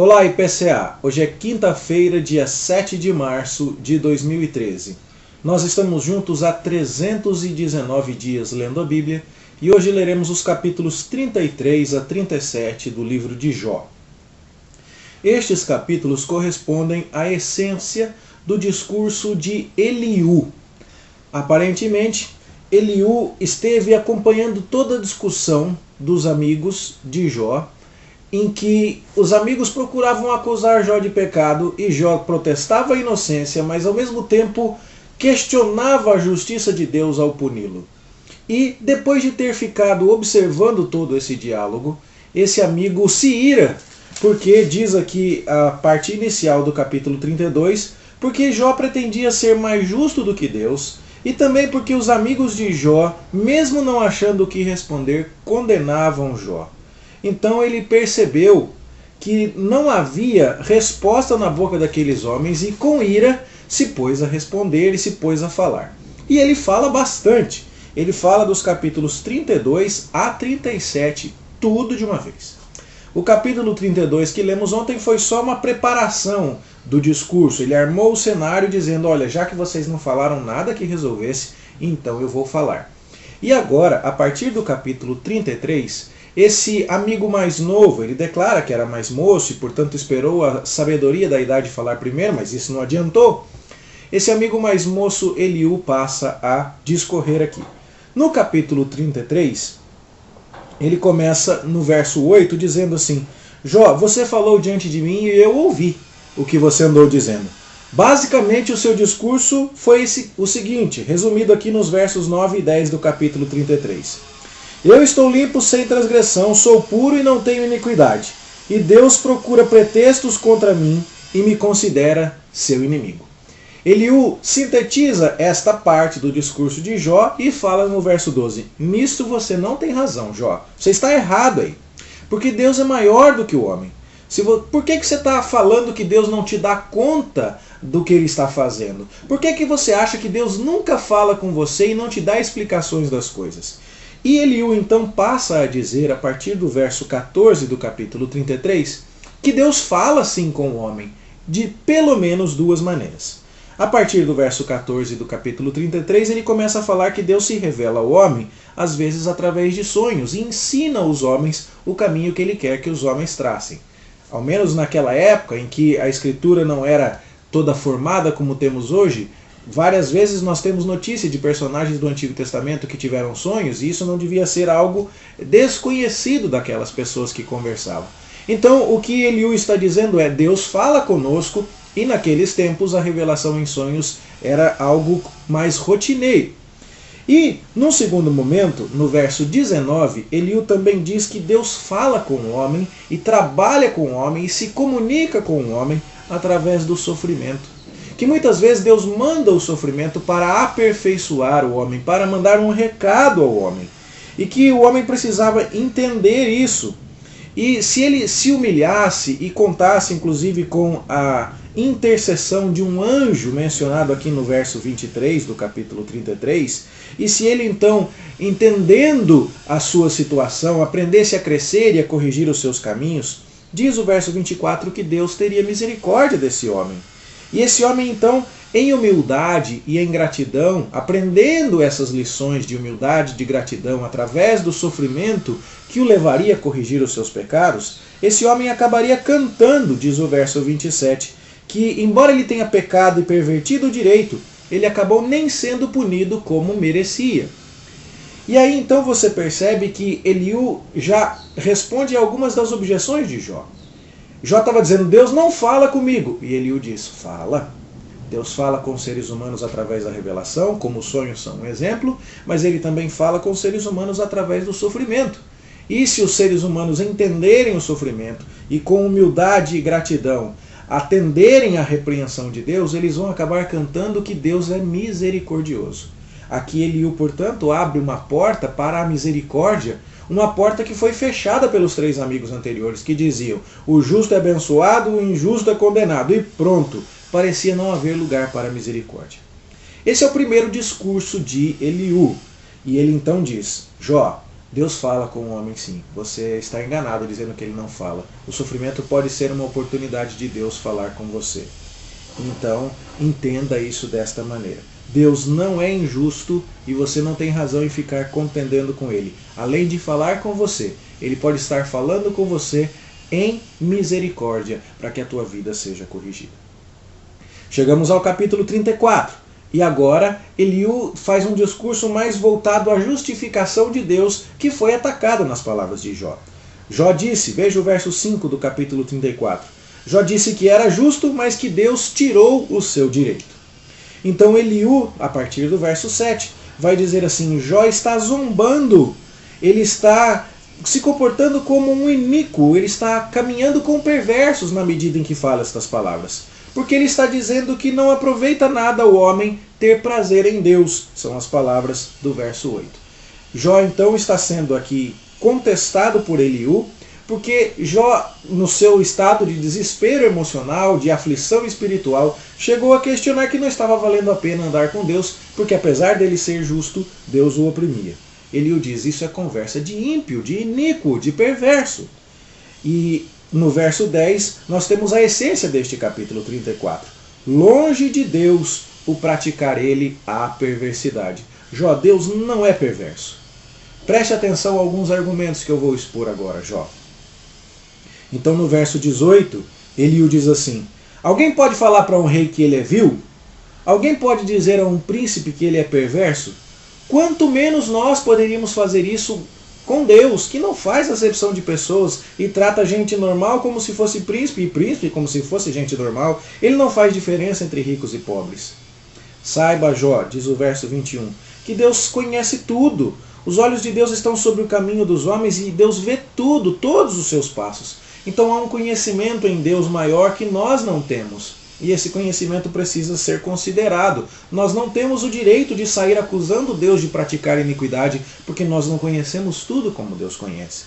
Olá, IPCA! Hoje é quinta-feira, dia 7 de março de 2013. Nós estamos juntos há 319 dias lendo a Bíblia e hoje leremos os capítulos 33 a 37 do livro de Jó. Estes capítulos correspondem à essência do discurso de Eliú. Aparentemente, Eliú esteve acompanhando toda a discussão dos amigos de Jó, em que os amigos procuravam acusar Jó de pecado e Jó protestava a inocência, mas ao mesmo tempo questionava a justiça de Deus ao puni-lo. E depois de ter ficado observando todo esse diálogo, esse amigo se ira, porque diz aqui a parte inicial do capítulo 32, porque Jó pretendia ser mais justo do que Deus, e também porque os amigos de Jó, mesmo não achando o que responder, condenavam Jó. Então ele percebeu que não havia resposta na boca daqueles homens e com ira se pôs a responder e se pôs a falar. E ele fala bastante. Ele fala dos capítulos 32 a 37, tudo de uma vez. O capítulo 32 que lemos ontem foi só uma preparação do discurso. Ele armou o cenário dizendo, olha, já que vocês não falaram nada que resolvesse, então eu vou falar. E agora, a partir do capítulo 33, esse amigo mais novo, ele declara que era mais moço e portanto esperou a sabedoria da idade falar primeiro, mas isso não adiantou. Esse amigo mais moço, Eliú, passa a discorrer aqui. No capítulo 33, ele começa no verso 8 dizendo assim, Jó, você falou diante de mim e eu ouvi o que você andou dizendo. Basicamente o seu discurso foi o seguinte, resumido aqui nos versos 9 e 10 do capítulo 33. Eu estou limpo sem transgressão, sou puro e não tenho iniquidade. E Deus procura pretextos contra mim e me considera seu inimigo. Eliú sintetiza esta parte do discurso de Jó e fala no verso 12. Nisto você não tem razão, Jó. Você está errado aí. Porque Deus é maior do que o homem. Por que você está falando que Deus não te dá conta do que Ele está fazendo? Por que você acha que Deus nunca fala com você e não te dá explicações das coisas? E Eliú então passa a dizer, a partir do verso 14 do capítulo 33, que Deus fala sim com o homem, de pelo menos duas maneiras. A partir do verso 14 do capítulo 33, ele começa a falar que Deus se revela ao homem, às vezes através de sonhos, e ensina aos homens o caminho que Ele quer que os homens tracem. Ao menos naquela época em que a escritura não era toda formada como temos hoje, várias vezes nós temos notícia de personagens do Antigo Testamento que tiveram sonhos, e isso não devia ser algo desconhecido daquelas pessoas que conversavam. Então o que Eliú está dizendo é, Deus fala conosco, e naqueles tempos a revelação em sonhos era algo mais rotineiro. E, num segundo momento, no verso 19, Eliú também diz que Deus fala com o homem, e trabalha com o homem, e se comunica com o homem através do sofrimento. Que muitas vezes Deus manda o sofrimento para aperfeiçoar o homem, para mandar um recado ao homem. E que o homem precisava entender isso. E se ele se humilhasse e contasse inclusive com a intercessão de um anjo mencionado aqui no verso 23 do capítulo 33, e se ele então, entendendo a sua situação, aprendesse a crescer e a corrigir os seus caminhos, diz o verso 24 que Deus teria misericórdia desse homem. E esse homem então, em humildade e em gratidão, aprendendo essas lições de humildade e de gratidão através do sofrimento que o levaria a corrigir os seus pecados, esse homem acabaria cantando, diz o verso 27, que embora ele tenha pecado e pervertido o direito, ele acabou nem sendo punido como merecia. E aí então você percebe que Eliú já responde a algumas das objeções de Jó. Jó estava dizendo, Deus não fala comigo. E Eliú diz, fala. Deus fala com os seres humanos através da revelação, como os sonhos são um exemplo, mas Ele também fala com os seres humanos através do sofrimento. E se os seres humanos entenderem o sofrimento e com humildade e gratidão atenderem à repreensão de Deus, eles vão acabar cantando que Deus é misericordioso. Aqui Eliú, portanto, abre uma porta para a misericórdia, uma porta que foi fechada pelos três amigos anteriores, que diziam, o justo é abençoado, o injusto é condenado, e pronto, parecia não haver lugar para a misericórdia. Esse é o primeiro discurso de Eliú, e ele então diz, Jó, Deus fala com o homem sim. Você está enganado dizendo que ele não fala. O sofrimento pode ser uma oportunidade de Deus falar com você. Então, entenda isso desta maneira. Deus não é injusto e você não tem razão em ficar contendendo com Ele. Além de falar com você, Ele pode estar falando com você em misericórdia para que a tua vida seja corrigida. Chegamos ao capítulo 34. E agora Eliú faz um discurso mais voltado à justificação de Deus, que foi atacado nas palavras de Jó. Jó disse, veja o verso 5 do capítulo 34. Jó disse que era justo, mas que Deus tirou o seu direito. Então Eliú, a partir do verso 7, vai dizer assim, Jó está zombando, ele está se comportando como um iníquo, ele está caminhando com perversos na medida em que fala estas palavras. Porque ele está dizendo que não aproveita nada o homem ter prazer em Deus, são as palavras do verso 8. Jó então está sendo aqui contestado por Eliú, porque Jó, no seu estado de desespero emocional, de aflição espiritual, chegou a questionar que não estava valendo a pena andar com Deus, porque apesar dele ser justo, Deus o oprimia. Eliú diz, isso é conversa de ímpio, de iníquo, de perverso. E no verso 10, nós temos a essência deste capítulo 34. Longe de Deus o praticar ele a perversidade. Jó, Deus não é perverso. Preste atenção a alguns argumentos que eu vou expor agora, Jó. Então no verso 18, Eliú diz assim, alguém pode falar para um rei que ele é vil? Alguém pode dizer a um príncipe que ele é perverso? Quanto menos nós poderíamos fazer isso com Deus, que não faz acepção de pessoas e trata a gente normal como se fosse príncipe, e príncipe como se fosse gente normal. Ele não faz diferença entre ricos e pobres. Saiba, Jó, diz o verso 21, que Deus conhece tudo. Os olhos de Deus estão sobre o caminho dos homens e Deus vê tudo, todos os seus passos. Então há um conhecimento em Deus maior que nós não temos. E esse conhecimento precisa ser considerado. Nós não temos o direito de sair acusando Deus de praticar iniquidade, porque nós não conhecemos tudo como Deus conhece.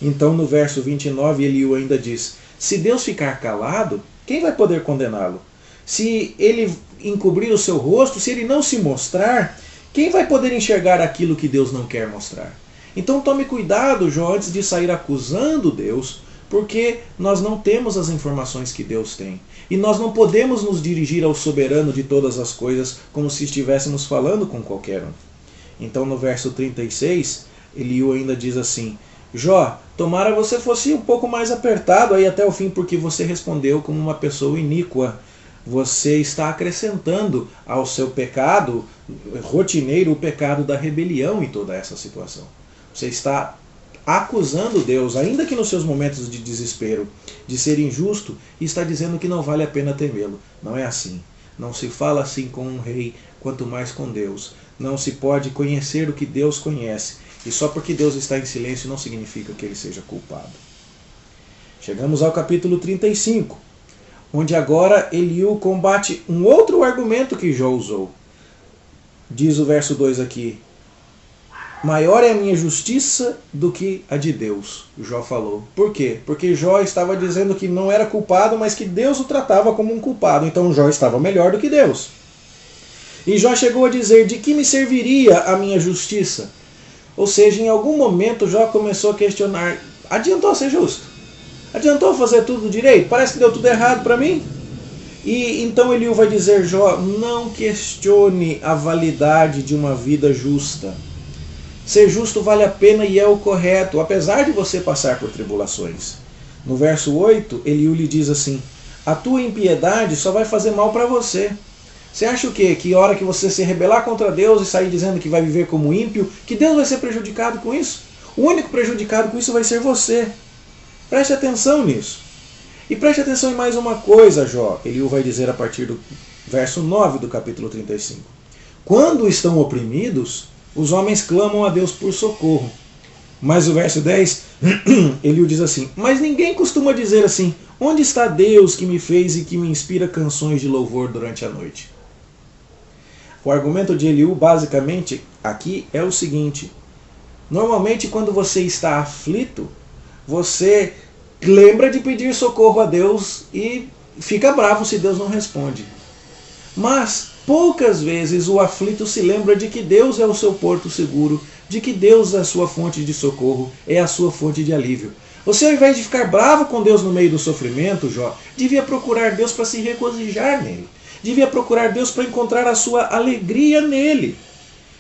Então no verso 29 Eliú ainda diz, se Deus ficar calado, quem vai poder condená-lo? Se ele encobrir o seu rosto, se ele não se mostrar, quem vai poder enxergar aquilo que Deus não quer mostrar? Então tome cuidado, Jó, antes de sair acusando Deus, porque nós não temos as informações que Deus tem. E nós não podemos nos dirigir ao soberano de todas as coisas como se estivéssemos falando com qualquer um. Então no verso 36, Eliú ainda diz assim, Jó, tomara você fosse um pouco mais apertado aí até o fim, porque você respondeu como uma pessoa iníqua. Você está acrescentando ao seu pecado rotineiro o pecado da rebelião em toda essa situação. Você está acusando Deus, ainda que nos seus momentos de desespero, de ser injusto, e está dizendo que não vale a pena temê-lo. Não é assim. Não se fala assim com um rei, quanto mais com Deus. Não se pode conhecer o que Deus conhece. E só porque Deus está em silêncio não significa que ele seja culpado. Chegamos ao capítulo 35, onde agora Eliú combate um outro argumento que Jó usou. Diz o verso 2 aqui, maior é a minha justiça do que a de Deus, Jó falou. Por quê? Porque Jó estava dizendo que não era culpado, mas que Deus o tratava como um culpado. Então Jó estava melhor do que Deus. E Jó chegou a dizer, de que me serviria a minha justiça? Ou seja, em algum momento Jó começou a questionar, adiantou ser justo? Adiantou fazer tudo direito? Parece que deu tudo errado para mim. E então Eliú vai dizer, Jó, não questione a validade de uma vida justa. Ser justo vale a pena e é o correto, apesar de você passar por tribulações. No verso 8, Eliú lhe diz assim, a tua impiedade só vai fazer mal para você. Você acha o quê? Que a hora que você se rebelar contra Deus e sair dizendo que vai viver como ímpio, que Deus vai ser prejudicado com isso? O único prejudicado com isso vai ser você. Preste atenção nisso. E preste atenção em mais uma coisa, Jó. Eliú vai dizer a partir do verso 9 do capítulo 35. Quando estão oprimidos, os homens clamam a Deus por socorro. Mas o verso 10, Eliú diz assim, mas ninguém costuma dizer assim, onde está Deus que me fez e que me inspira canções de louvor durante a noite? O argumento de Eliú, basicamente, aqui é o seguinte, normalmente quando você está aflito, você lembra de pedir socorro a Deus e fica bravo se Deus não responde. Mas poucas vezes o aflito se lembra de que Deus é o seu porto seguro, de que Deus é a sua fonte de socorro, é a sua fonte de alívio. Você, ao invés de ficar bravo com Deus no meio do sofrimento, Jó, devia procurar Deus para se regozijar nele. Devia procurar Deus para encontrar a sua alegria nele.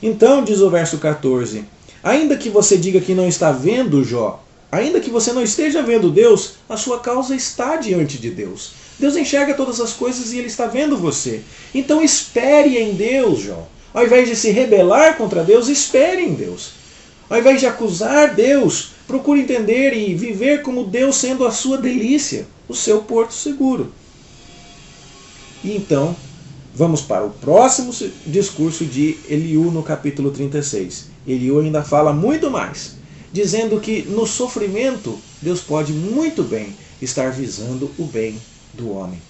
Então, diz o verso 14, ainda que você diga que não está vendo, Jó, ainda que você não esteja vendo Deus, a sua causa está diante de Deus. Deus enxerga todas as coisas e Ele está vendo você. Então espere em Deus, Jó. Ao invés de se rebelar contra Deus, espere em Deus. Ao invés de acusar Deus, procure entender e viver como Deus sendo a sua delícia, o seu porto seguro. E então, vamos para o próximo discurso de Eliú no capítulo 36. Eliú ainda fala muito mais, dizendo que no sofrimento Deus pode muito bem estar visando o bem do homem.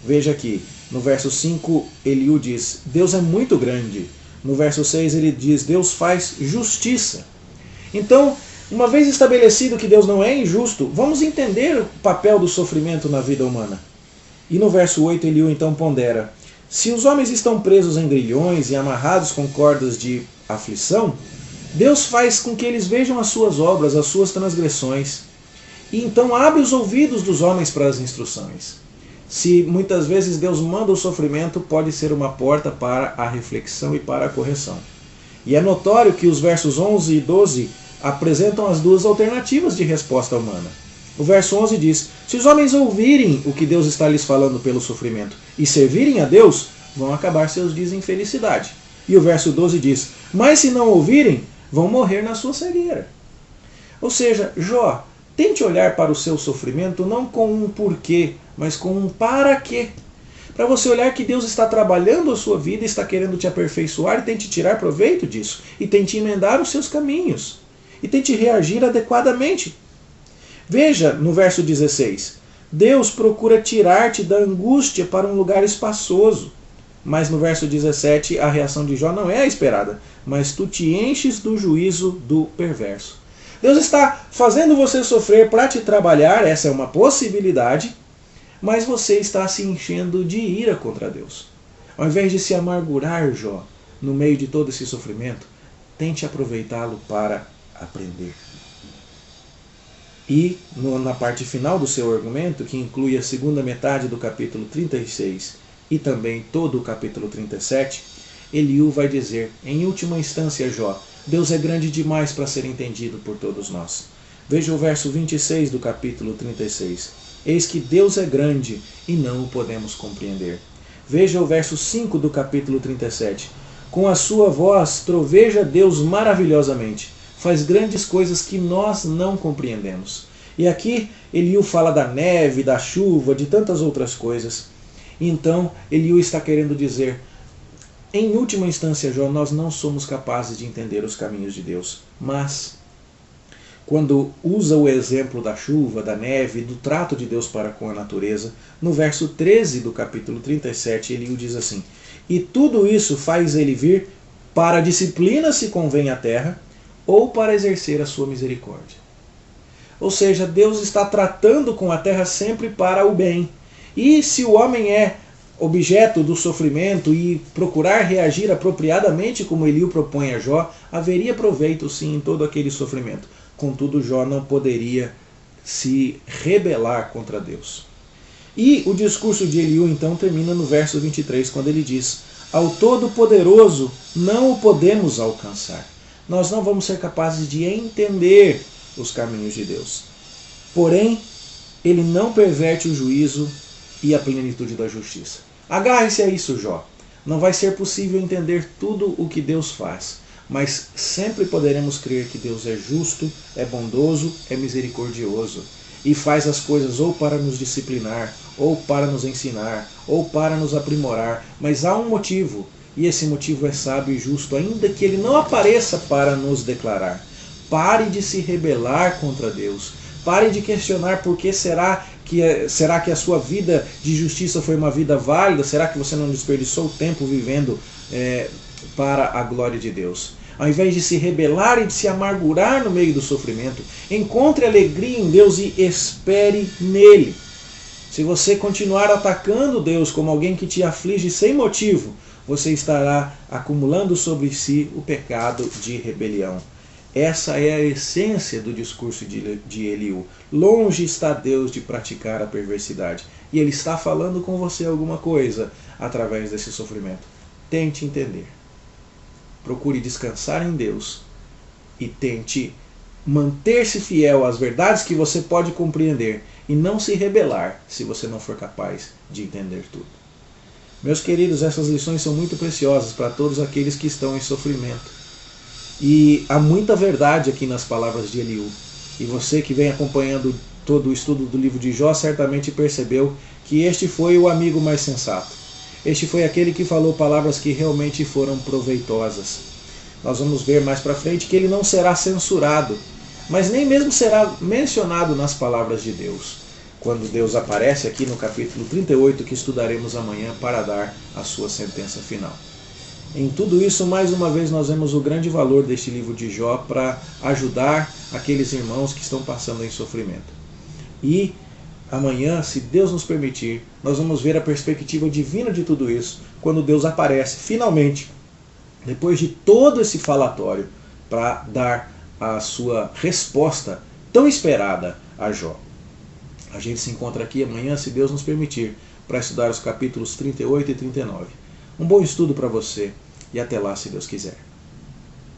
Veja aqui, no verso 5, Eliú diz, Deus é muito grande. No verso 6 ele diz, Deus faz justiça. Então, uma vez estabelecido que Deus não é injusto, vamos entender o papel do sofrimento na vida humana. E no verso 8 Eliú então pondera, se os homens estão presos em grilhões e amarrados com cordas de aflição, Deus faz com que eles vejam as suas obras, as suas transgressões, e então abre os ouvidos dos homens para as instruções. Se muitas vezes Deus manda o sofrimento, pode ser uma porta para a reflexão e para a correção. E é notório que os versos 11 e 12 apresentam as duas alternativas de resposta humana. O verso 11 diz, se os homens ouvirem o que Deus está lhes falando pelo sofrimento e servirem a Deus, vão acabar seus dias em felicidade. E o verso 12 diz, mas se não ouvirem, vão morrer na sua cegueira. Ou seja, Jó, tente olhar para o seu sofrimento não com um porquê, mas com um para quê. Para você olhar que Deus está trabalhando a sua vida, está querendo te aperfeiçoar e tente tirar proveito disso. E tente emendar os seus caminhos. E tente reagir adequadamente. Veja no verso 16. Deus procura tirar-te da angústia para um lugar espaçoso. Mas no verso 17 a reação de Jó não é a esperada. Mas tu te enches do juízo do perverso. Deus está fazendo você sofrer para te trabalhar, essa é uma possibilidade, mas você está se enchendo de ira contra Deus. Ao invés de se amargurar, Jó, no meio de todo esse sofrimento, tente aproveitá-lo para aprender. E na parte final do seu argumento, que inclui a segunda metade do capítulo 36 e também todo o capítulo 37, Eliú vai dizer, em última instância, Jó, Deus é grande demais para ser entendido por todos nós. Veja o verso 26 do capítulo 36. Eis que Deus é grande e não o podemos compreender. Veja o verso 5 do capítulo 37. Com a sua voz troveja Deus maravilhosamente. Faz grandes coisas que nós não compreendemos. E aqui Eliú fala da neve, da chuva, de tantas outras coisas. Então Eliú está querendo dizer, em última instância, Jó, nós não somos capazes de entender os caminhos de Deus. Mas, quando usa o exemplo da chuva, da neve, do trato de Deus para com a natureza, no verso 13 do capítulo 37, Eliú diz assim, e tudo isso faz ele vir para a disciplina se convém à terra, ou para exercer a sua misericórdia. Ou seja, Deus está tratando com a terra sempre para o bem. E se o homem é objeto do sofrimento e procurar reagir apropriadamente como Eliú propõe a Jó, haveria proveito sim em todo aquele sofrimento. Contudo, Jó não poderia se rebelar contra Deus. E o discurso de Eliú então termina no verso 23, quando ele diz, ao Todo-Poderoso não o podemos alcançar. Nós não vamos ser capazes de entender os caminhos de Deus. Porém, ele não perverte o juízo e a plenitude da justiça. Agarre-se a isso, Jó. Não vai ser possível entender tudo o que Deus faz, mas sempre poderemos crer que Deus é justo, é bondoso, é misericordioso e faz as coisas ou para nos disciplinar, ou para nos ensinar, ou para nos aprimorar, mas há um motivo, e esse motivo é sábio e justo, ainda que ele não apareça para nos declarar. Pare de se rebelar contra Deus. Pare de questionar por que será que a sua vida de justiça foi uma vida válida? Será que você não desperdiçou o tempo vivendo para a glória de Deus? Ao invés de se rebelar e de se amargurar no meio do sofrimento, encontre alegria em Deus e espere nele. Se você continuar atacando Deus como alguém que te aflige sem motivo, você estará acumulando sobre si o pecado de rebelião. Essa é a essência do discurso de Eliú. Longe está Deus de praticar a perversidade. E Ele está falando com você alguma coisa através desse sofrimento. Tente entender. Procure descansar em Deus e tente manter-se fiel às verdades que você pode compreender e não se rebelar se você não for capaz de entender tudo. Meus queridos, essas lições são muito preciosas para todos aqueles que estão em sofrimento. E há muita verdade aqui nas palavras de Eliú. E você que vem acompanhando todo o estudo do livro de Jó certamente percebeu que este foi o amigo mais sensato. Este foi aquele que falou palavras que realmente foram proveitosas. Nós vamos ver mais para frente que ele não será censurado, mas nem mesmo será mencionado nas palavras de Deus, quando Deus aparece aqui no capítulo 38, que estudaremos amanhã para dar a sua sentença final. Em tudo isso, mais uma vez, nós vemos o grande valor deste livro de Jó para ajudar aqueles irmãos que estão passando em sofrimento. E amanhã, se Deus nos permitir, nós vamos ver a perspectiva divina de tudo isso, quando Deus aparece, finalmente, depois de todo esse falatório, para dar a sua resposta tão esperada a Jó. A gente se encontra aqui amanhã, se Deus nos permitir, para estudar os capítulos 38 e 39. Um bom estudo para você e até lá, se Deus quiser.